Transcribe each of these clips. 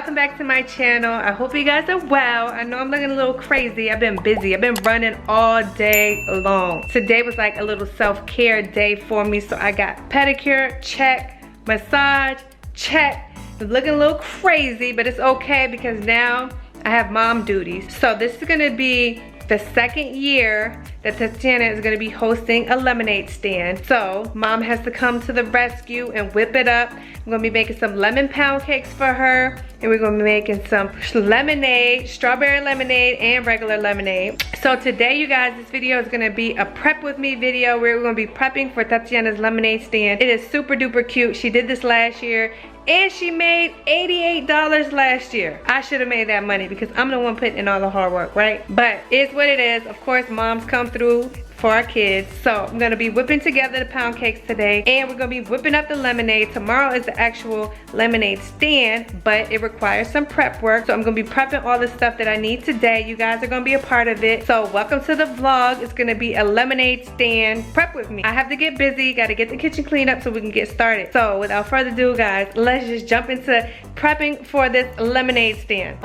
welcome back to my channel. I hope you guys are well. I know I'm looking a little crazy. I've been busy. I've been running all day long. Today was like a little self-care day for me. So I got pedicure, check, massage, check. I'm looking a little crazy, but it's okay because now I have mom duties. So this is gonna be the second year that Tatiana is gonna be hosting a lemonade stand. So mom has to come to the rescue and whip it up. I'm gonna be making some lemon pound cakes for her, and we're gonna be making some lemonade, strawberry lemonade and regular lemonade. So today, you guys, this video is gonna be a prep with me video. We're gonna be prepping for Tatiana's lemonade stand. It is super duper cute. She did this last year and she made $88 last year. I should have made that money because I'm the one putting in all the hard work, right? But it's what it is. Of course, moms come through for our kids. So I'm gonna be whipping together the pound cakes today, and we're gonna be whipping up the lemonade. Tomorrow is the actual lemonade stand, but it requires some prep work. So I'm gonna be prepping all the stuff that I need today. You guys are gonna be a part of it. So welcome to the vlog. It's gonna be a lemonade stand prep with me. I have to get busy, gotta get the kitchen cleaned up so we can get started. So without further ado, guys, let's just jump into prepping for this lemonade stand.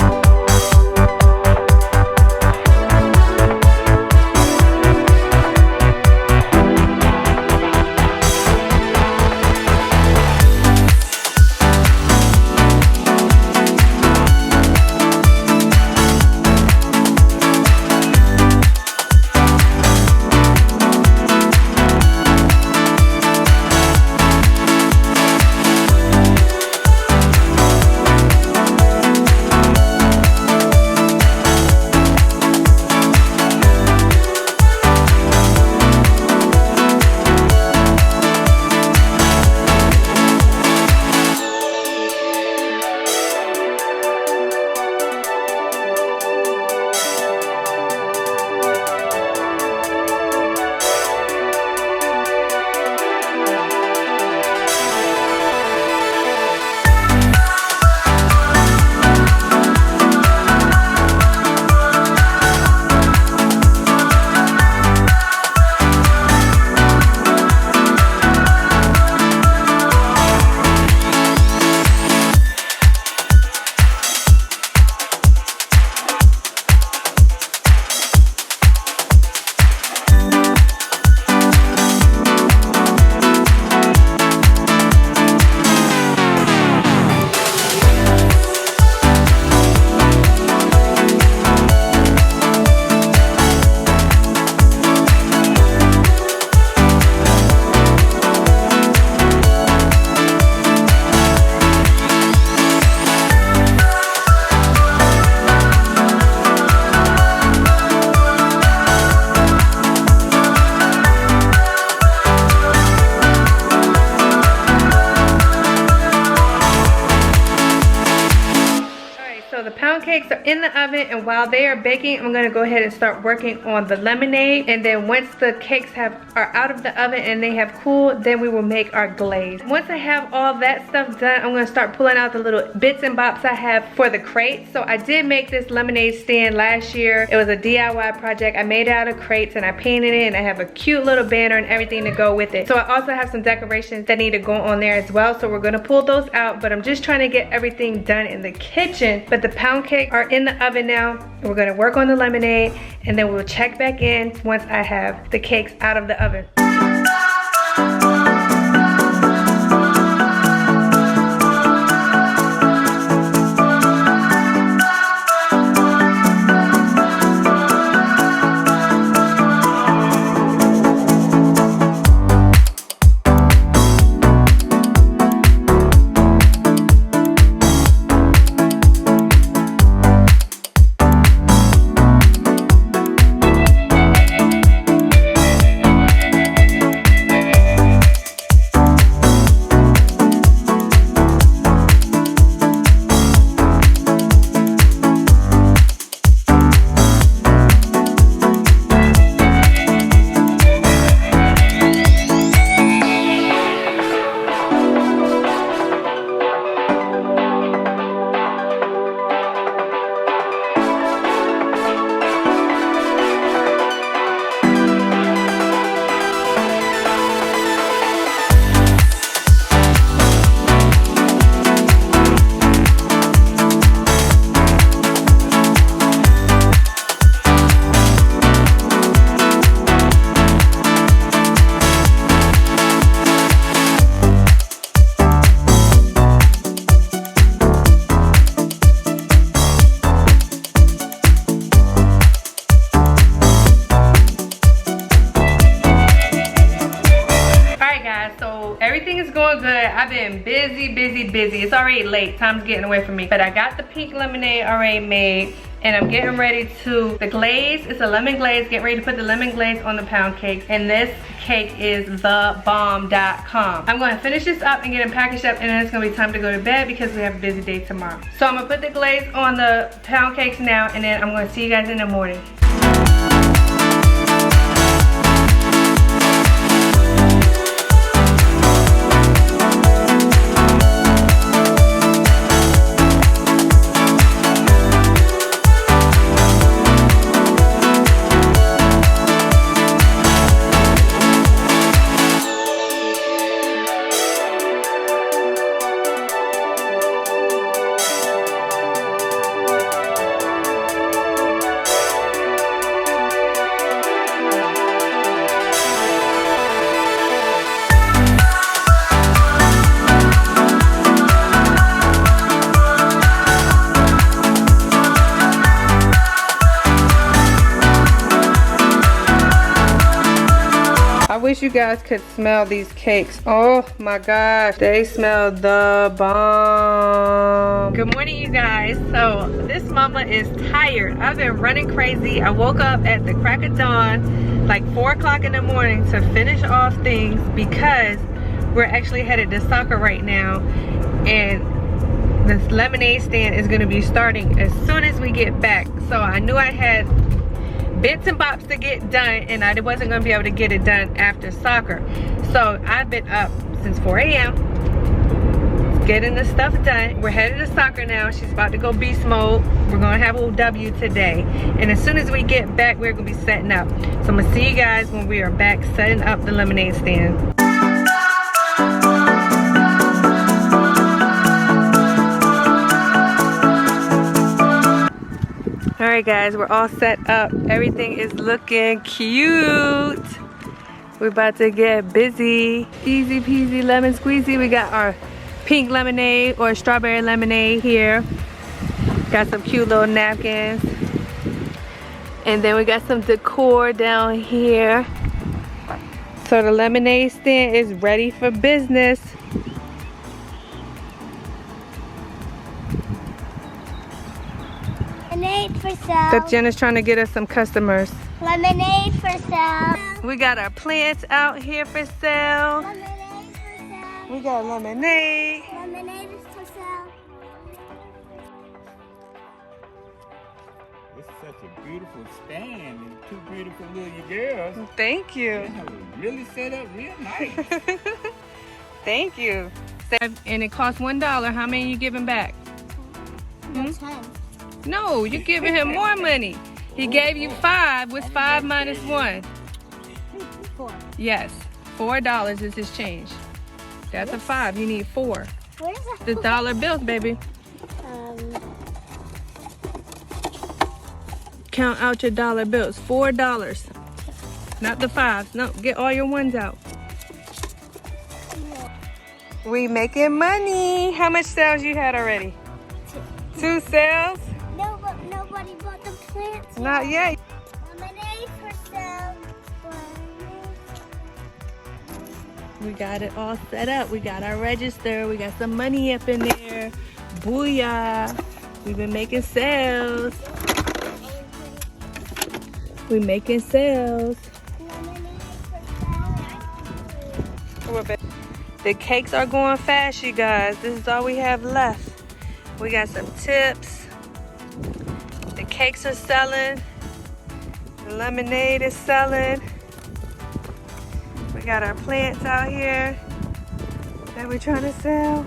Cakes are in the oven, and while they are baking, I'm gonna go ahead and start working on the lemonade. And then once the cakes are out of the oven and they have cooled, then we will make our glaze. Once I have all that stuff done, I'm gonna start pulling out the little bits and bops I have for the crates. So I did make this lemonade stand last year. It was a DIY project. I made it out of crates and I painted it, and I have a cute little banner and everything to go with it. So I also have some decorations that need to go on there as well. So we're gonna pull those out, but I'm just trying to get everything done in the kitchen. But the pound cake are in the oven now. We're gonna work on the lemonade, and then we'll check back in once I have the cakes out of the oven. guys, so everything is going good. I've been busy. It's already late, time's getting away from me, but I got the pink lemonade already made, and I'm getting ready to the glaze. It's a lemon glaze. Get ready to put the lemon glaze on the pound cakes, and this cake is thebomb.com. I'm going to finish this up and get it packaged up, and then it's going to be time to go to bed because we have a busy day tomorrow. So I'm going to put the glaze on the pound cakes now, and then I'm going to see you guys in the morning. I wish you guys could smell these cakes. Oh my gosh, they smell the bomb. Good morning, you guys. So this mama is tired. I've been running crazy. I woke up at the crack of dawn, like 4 o'clock in the morning, to finish off things because we're actually headed to soccer right now, and this lemonade stand is going to be starting as soon as we get back. So I knew I had bits and bops to get done, and I wasn't going to be able to get it done after soccer. So I've been up since 4 a.m. getting the stuff done. We're headed to soccer now. She's about to go beast mode. We're going to have a W today, and as soon as we get back, we're going to be setting up. So I'm going to see you guys when we are back setting up the lemonade stand. Alright guys, we're all set up. Everything is looking cute. We're about to get busy. Easy peasy lemon squeezy. We got our pink lemonade or strawberry lemonade here. Got some cute little napkins. And then we got some decor down here. So the lemonade stand is ready for business. Lemonade for sale. That Jenna's trying to get us some customers. Lemonade for sale. We got our plants out here for sale. Lemonade for sale. We got lemonade. Lemonade is for sale. This is such a beautiful stand and two beautiful little girls. Thank you. Yeah, really set up real nice. Thank you. And it costs $1. How many you giving back? No, 10. No, you're giving him more money. He gave you 5. What's 5 minus 1? 4. Yes, $4 is his change. That's a 5. You need 4. Where's that? The dollar bills, baby. Count out your dollar bills. $4. Not the 5s. No, get all your 1s out. We making money. How much sales you had already? 2 sales? No, but nobody bought the plants. Not yet. Lemonade for sale. We got it all set up. We got our register. We got some money up in there. Booyah. We've been making sales. We making sales. Lemonade for sale. The cakes are going fast, you guys. This is all we have left. We got some tips. The cakes are selling. The lemonade is selling. We got our plants out here that we're trying to sell.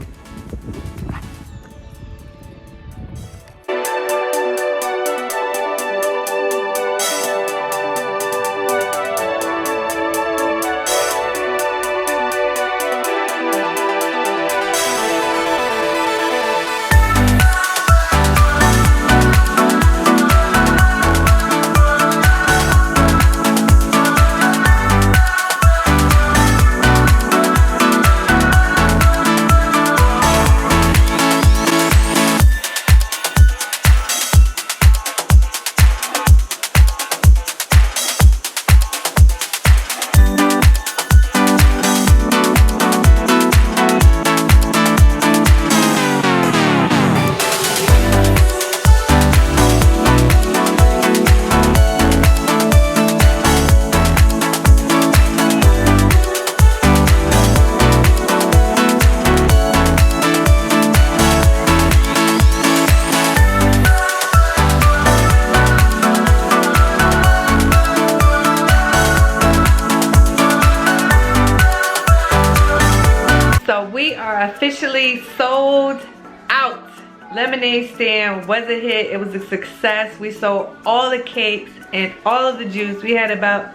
So we are officially sold out. Lemonade stand was a hit. It was a success. We sold all the cakes and all of the juice. We had about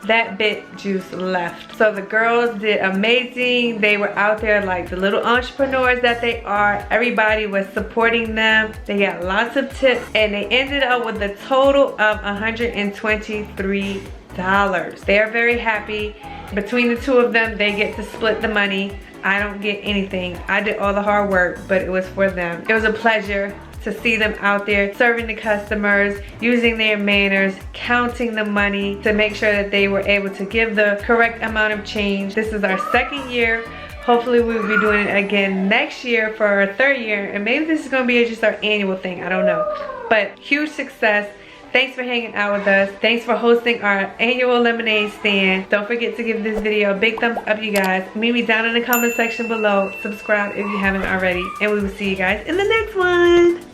that bit juice left. So the girls did amazing. They were out there like the little entrepreneurs that they are. Everybody was supporting them. They got lots of tips and they ended up with a total of $123. They are very happy. Between the two of them, they get to split the money. I don't get anything. I did all the hard work, but it was for them. It was a pleasure to see them out there serving the customers, using their manners, counting the money to make sure that they were able to give the correct amount of change. This is our second year. Hopefully we'll be doing it again next year for our third year, and maybe this is gonna be just our annual thing, I don't know. But huge success. Thanks for hanging out with us. Thanks for hosting our annual lemonade stand. Don't forget to give this video a big thumbs up, you guys. Meet me down in the comment section below. Subscribe if you haven't already. And we will see you guys in the next one.